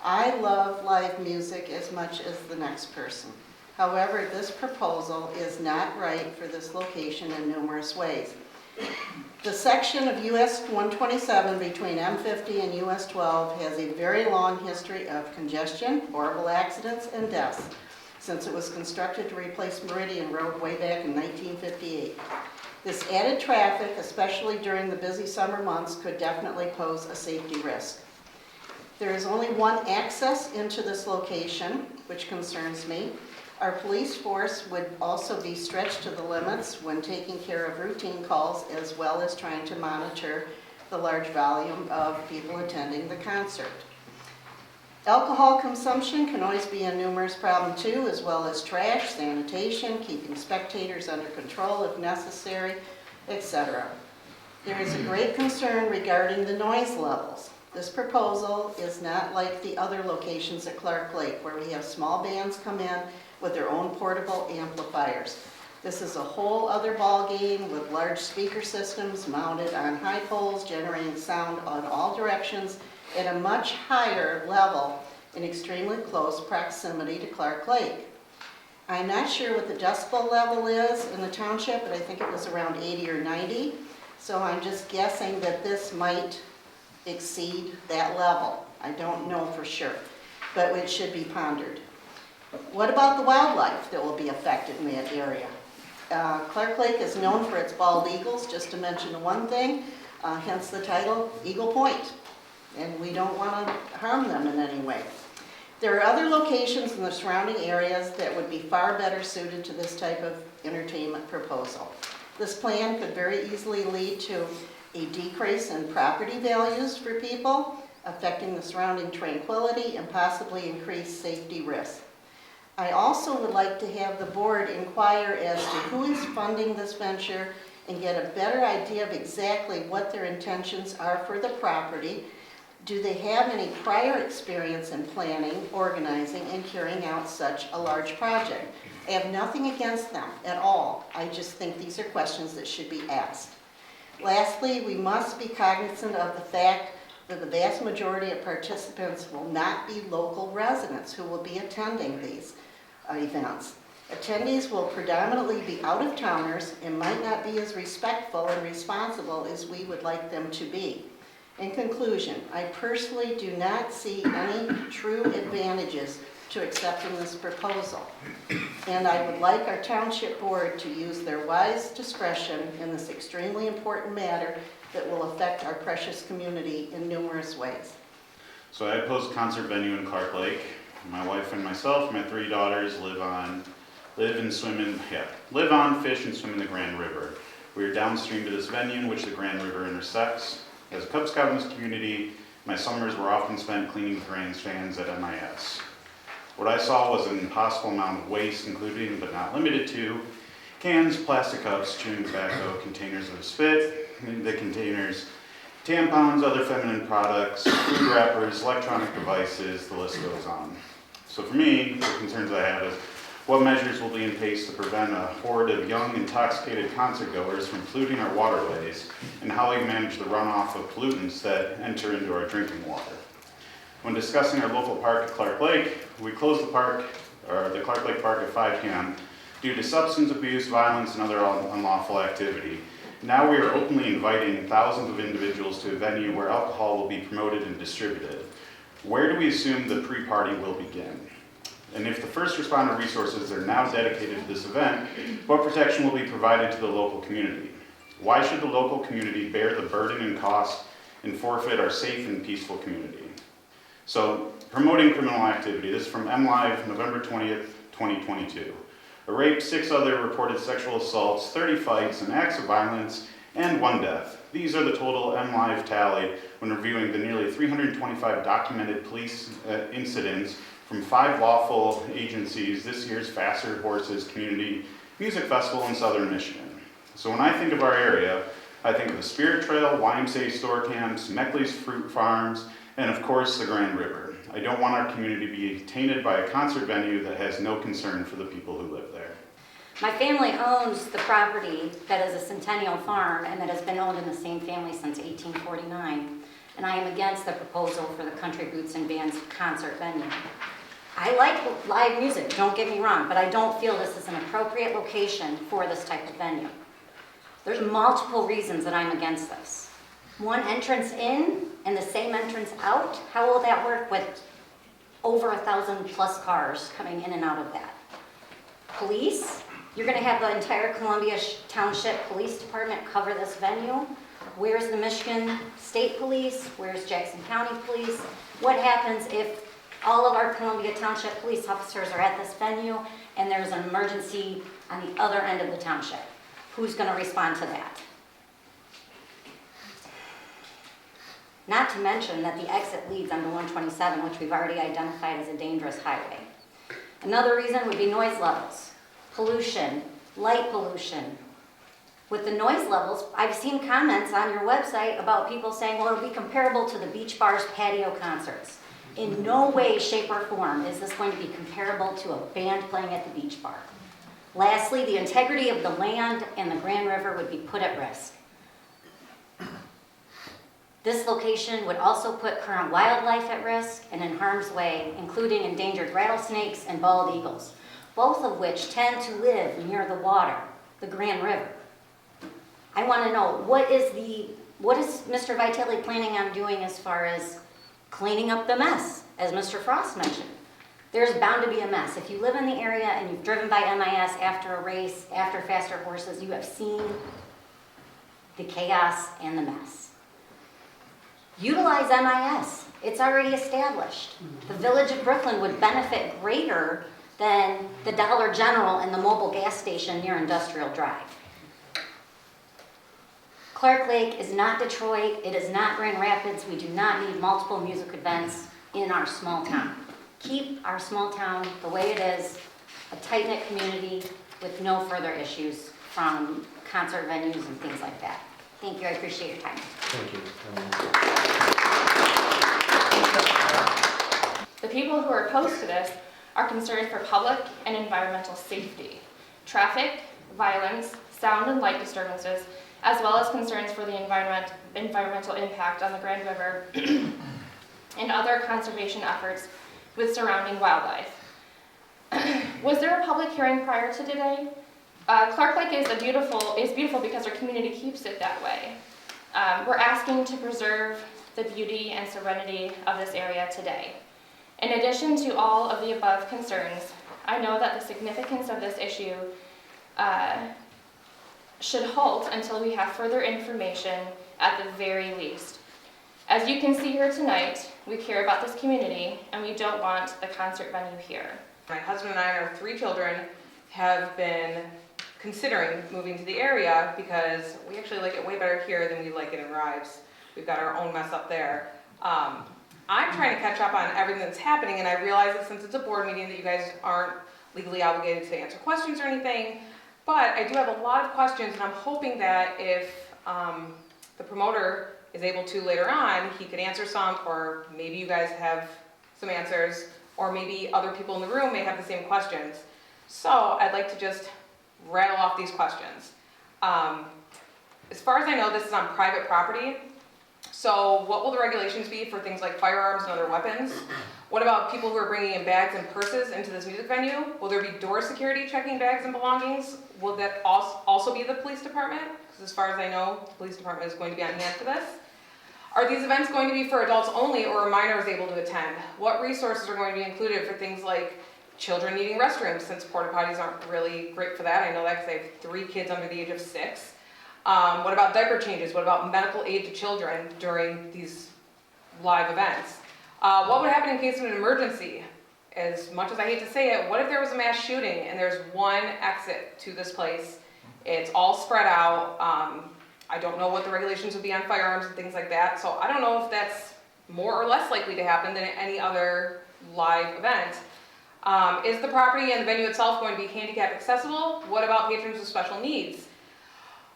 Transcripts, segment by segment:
I love live music as much as the next person. However, this proposal is not right for this location in numerous ways. The section of US 127 between M50 and US 12 has a very long history of congestion, horrible accidents, and deaths since it was constructed to replace Meridian Road way back in 1958. This added traffic, especially during the busy summer months, could definitely pose a safety risk. There is only one access into this location, which concerns me. Our police force would also be stretched to the limits when taking care of routine calls, as well as trying to monitor the large volume of people attending the concert. Alcohol consumption can always be a numerous problem too, as well as trash, sanitation, keeping spectators under control if necessary, etc. There is a great concern regarding the noise levels. This proposal is not like the other locations at Clark Lake, where we have small bands come in with their own portable amplifiers. This is a whole other ballgame with large speaker systems mounted on high poles, generating sound on all directions at a much higher level in extremely close proximity to Clark Lake. I'm not sure what the decibel level is in the township, but I think it was around 80 or 90. So I'm just guessing that this might exceed that level. I don't know for sure, but it should be pondered. What about the wildlife that will be affected in that area? Clark Lake is known for its bald eagles, just to mention one thing, hence the title, Eagle Point, and we don't want to harm them in any way. There are other locations in the surrounding areas that would be far better suited to this type of entertainment proposal. This plan could very easily lead to a decrease in property values for people, affecting the surrounding tranquility and possibly increase safety risks. I also would like to have the board inquire as to who is funding this venture and get a better idea of exactly what their intentions are for the property. Do they have any prior experience in planning, organizing, and carrying out such a large project? I have nothing against them at all. I just think these are questions that should be asked. Lastly, we must be cognizant of the fact that the vast majority of participants will not be local residents who will be attending these events. Attendees will predominantly be out-of-towners and might not be as respectful and responsible as we would like them to be. In conclusion, I personally do not see any true advantages to accepting this proposal, and I would like our township board to use their wise discretion in this extremely important matter that will affect our precious community in numerous ways. So I oppose concert venue in Clark Lake. My wife and myself, my 3 daughters live on, fish and swim in the Grand River. We are downstream to this venue in which the Grand River intersects. As a Cub Scout in this community, my summers were often spent cleaning the grandstands at MIS. What I saw was an impossible amount of waste, including but not limited to cans, plastic cups, chewing tobacco, containers of spit, the containers, tampons, other feminine products, food wrappers, electronic devices, the list goes on. So for me, the concerns I have is what measures will be in place to prevent a horde of young, intoxicated concert goers from polluting our waterways, and how we manage the runoff of pollutants that enter into our drinking water. When discussing our local park at Clark Lake, we closed the Clark Lake Park at 5 p.m. due to substance abuse, violence, and other unlawful activity. Now we are openly inviting thousands of individuals to a venue where alcohol will be promoted and distributed. Where do we assume the pre-party will begin? And if the first responder resources are now dedicated to this event, what protection will be provided to the local community? Why should the local community bear the burden and cost and forfeit our safe and peaceful community? So, promoting criminal activity. This is from MLive, November 20th, 2022. A rape, 6 other reported sexual assaults, 30 fights and acts of violence, and 1 death. These are the total MLive tally when reviewing the nearly 325 documented police incidents from 5 lawful agencies this year's Faster Horses Community Music Festival in Southern Michigan. So when I think of our area, I think of the Spirit Trail, YMCA store camps, Meckley's Fruit Farms, and of course the Grand River. I don't want our community to be tainted by a concert venue that has no concern for the people who live there. My family owns the property that is a Centennial Farm and that has been owned in the same family since 1849. and I am against the proposal for the Country Roots and Bands concert venue. I like live music, don't get me wrong, but I don't feel this is an appropriate location for this type of venue. There's multiple reasons that I'm against this. One entrance in and the same entrance out, how will that work with over 1,000 plus cars coming in and out of that? Police, you're gonna have the entire Columbia Township Police Department cover this venue. Where's the Michigan State Police? Where's Jackson County Police? What happens if all of our Columbia Township police officers are at this venue and there's an emergency on the other end of the township? Who's gonna respond to that? Not to mention that the exit leads onto 127, which we've already identified as a dangerous highway. Another reason would be noise levels, pollution, light pollution. With the noise levels, I've seen comments on your website about people saying, well, it'll be comparable to the beach bar's patio concerts. In no way, shape, or form is this going to be comparable to a band playing at the beach bar. Lastly, the integrity of the land and the Grand River would be put at risk. This location would also put current wildlife at risk and in harm's way, including endangered rattlesnakes and bald eagles, both of which tend to live near the water, the Grand River. I want to know, what is Mr. Vitale planning on doing as far as cleaning up the mess, as Mr. Frost mentioned? There's bound to be a mess. If you live in the area and you've driven by MIS after a race, after Faster Horses, you have seen the chaos and the mess. Utilize MIS. It's already established. The Village of Brooklyn would benefit greater than the Dollar General and the mobile gas station near Industrial Drive. Clark Lake is not Detroit. It is not Grand Rapids. We do not need multiple music events in our small town. Keep our small town the way it is, a tight-knit community with no further issues from concert venues and things like that. Thank you. I appreciate your time. Thank you. The people who are opposed to this are concerned for public and environmental safety, traffic, violence, sound and light disturbances, as well as concerns for the environmental impact on the Grand River and other conservation efforts with surrounding wildlife. Was there a public hearing prior to today? Clark Lake is beautiful because our community keeps it that way. We're asking to preserve the beauty and serenity of this area today. In addition to all of the above concerns, I know that the significance of this issue should halt until we have further information at the very least. As you can see here tonight, we care about this community and we don't want the concert venue here. My husband and I and our 3 children have been considering moving to the area because we actually like it way better here than we like it in Rives. We've got our own mess up there. I'm trying to catch up on everything that's happening, and I realize that since it's a board meeting that you guys aren't legally obligated to answer questions or anything, but I do have a lot of questions, and I'm hoping that if the promoter is able to later on, he could answer some, or maybe you guys have some answers, or maybe other people in the room may have the same questions. So I'd like to just rattle off these questions. As far as I know, this is on private property. So what will the regulations be for things like firearms and other weapons? What about people who are bringing in bags and purses into this music venue? Will there be door security checking bags and belongings? Will that also be the police department? Because as far as I know, the police department is going to be on hand for this. Are these events going to be for adults only, or are minors able to attend? What resources are going to be included for things like children needing restrooms, since porta potties aren't really great for that? I know that because I have 3 kids under the age of 6. What about diaper changes? What about medical aid to children during these live events? What would happen in case of an emergency? As much as I hate to say it, what if there was a mass shooting and there's one exit to this place? It's all spread out. I don't know what the regulations would be on firearms and things like that, so I don't know if that's more or less likely to happen than any other live event. Is the property and the venue itself going to be handicap accessible? What about patrons with special needs?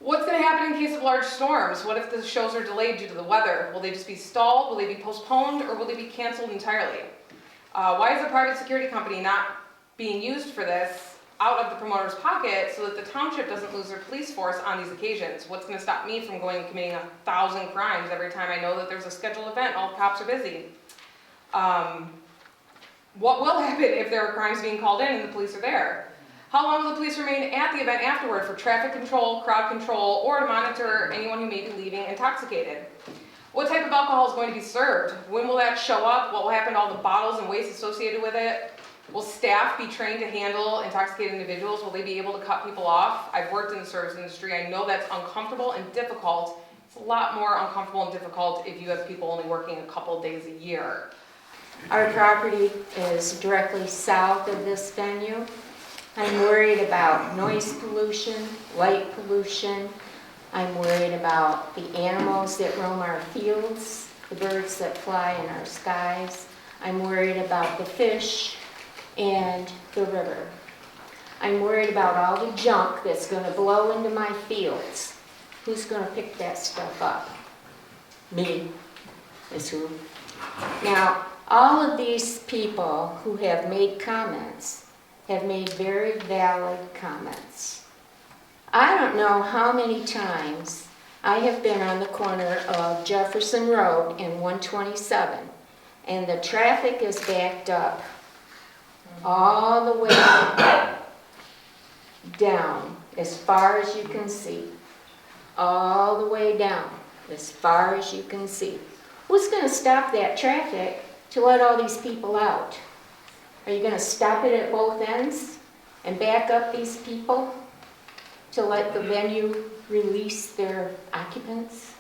What's going to happen in case of large storms? What if the shows are delayed due to the weather? Will they just be stalled? Will they be postponed? Or will they be canceled entirely? Why is the private security company not being used for this out of the promoter's pocket so that the township doesn't lose their police force on these occasions. What's gonna stop me from going and committing 1,000 crimes every time I know that there's a scheduled event, all the cops are busy? What will happen if there are crimes being called in and the police are there? How long will the police remain at the event afterward for traffic control, crowd control, or to monitor anyone who may be leaving intoxicated? What type of alcohol is going to be served? When will that show up? What will happen to all the bottles and waste associated with it? Will staff be trained to handle intoxicated individuals? Will they be able to cut people off? I've worked in the service industry. I know that's uncomfortable and difficult. It's a lot more uncomfortable and difficult if you have people only working a couple days a year. Our property is directly south of this venue. I'm worried about noise pollution, light pollution. I'm worried about the animals that roam our fields, the birds that fly in our skies. I'm worried about the fish and the river. I'm worried about all the junk that's going to blow into my fields. Who's going to pick that stuff up? Me is who. Now, all of these people who have made comments have made very valid comments. I don't know how many times I have been on the corner of Jefferson Road and 127, and the traffic is backed up all the way down as far as you can see. All the way down as far as you can see. Who's going to stop that traffic to let all these people out? Are you going to stop it at both ends and back up these people to let the venue release their occupants?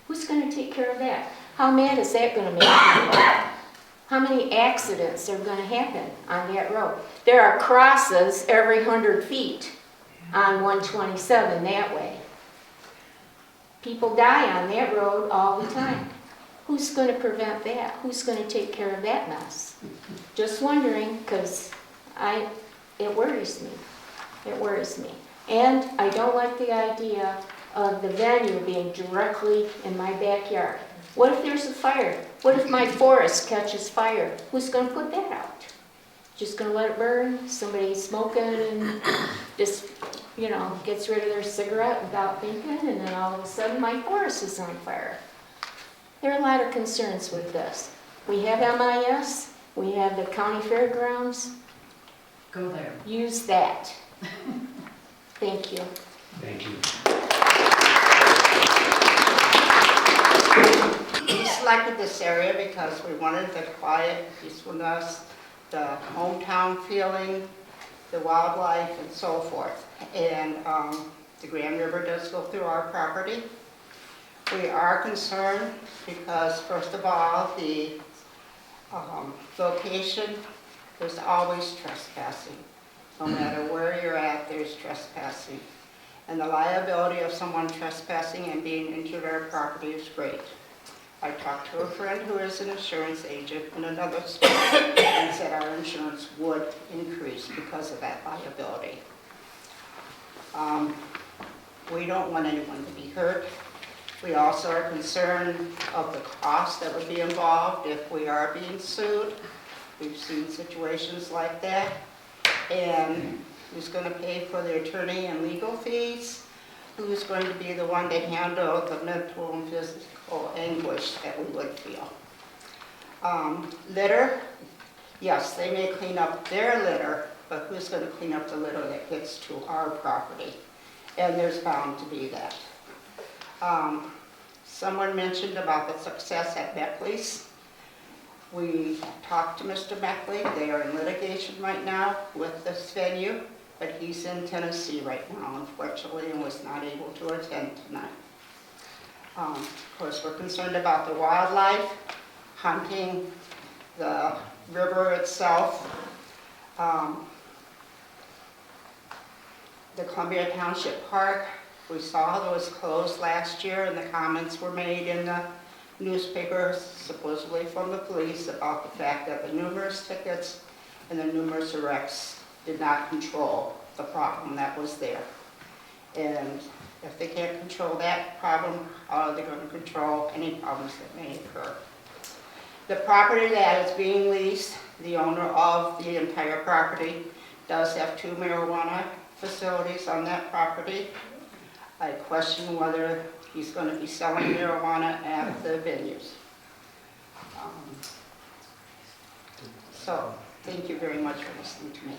Who's going to take care of that? How mad is that going to make people? How many accidents are going to happen on that road? There are crosses every 100 feet on 127 that way. People die on that road all the time. Who's going to prevent that? Who's going to take care of that mess? Just wondering, because it worries me. It worries me. And I don't like the idea of the venue being directly in my backyard. What if there's a fire? What if my forest catches fire? Who's going to put that out? Just going to let it burn? Somebody smoking and just, gets rid of their cigarette without thinking, and then all of a sudden my forest is on fire. There are a lot of concerns with this. We have MIS, we have the county fairgrounds. Go there. Use that. Thank you. Thank you. We selected this area because we wanted the quiet, peacefulness, the hometown feeling, the wildlife, and so forth. And the Grand River does go through our property. We are concerned because, first of all, the location, there's always trespassing. No matter where you're at, there's trespassing. And the liability of someone trespassing and being into their property is great. I talked to a friend who is an insurance agent in another state and said our insurance would increase because of that liability. We don't want anyone to be hurt. We also are concerned of the cost that would be involved if we are being sued. We've seen situations like that. And who's going to pay for the attorney and legal fees? Who's going to be the one to handle the mental and physical anguish that we would feel? Litter, yes, they may clean up their litter, but who's going to clean up the litter that gets to our property? And there's bound to be that. Someone mentioned about the success at Beckley's. We talked to Mr. Beckley. They are in litigation right now with this venue, but he's in Tennessee right now, unfortunately, and was not able to attend tonight. Of course, we're concerned about the wildlife, hunting, the river itself. The Columbia Township Park, we saw it was closed last year, and the comments were made in the newspapers, supposedly from the police, about the fact that the numerous tickets and the numerous arrests did not control the problem that was there. And if they can't control that problem, how are they going to control any problems that may occur? The property that is being leased, the owner of the entire property does have 2 marijuana facilities on that property. I question whether he's going to be selling marijuana at the venues. So, thank you very much for listening to me.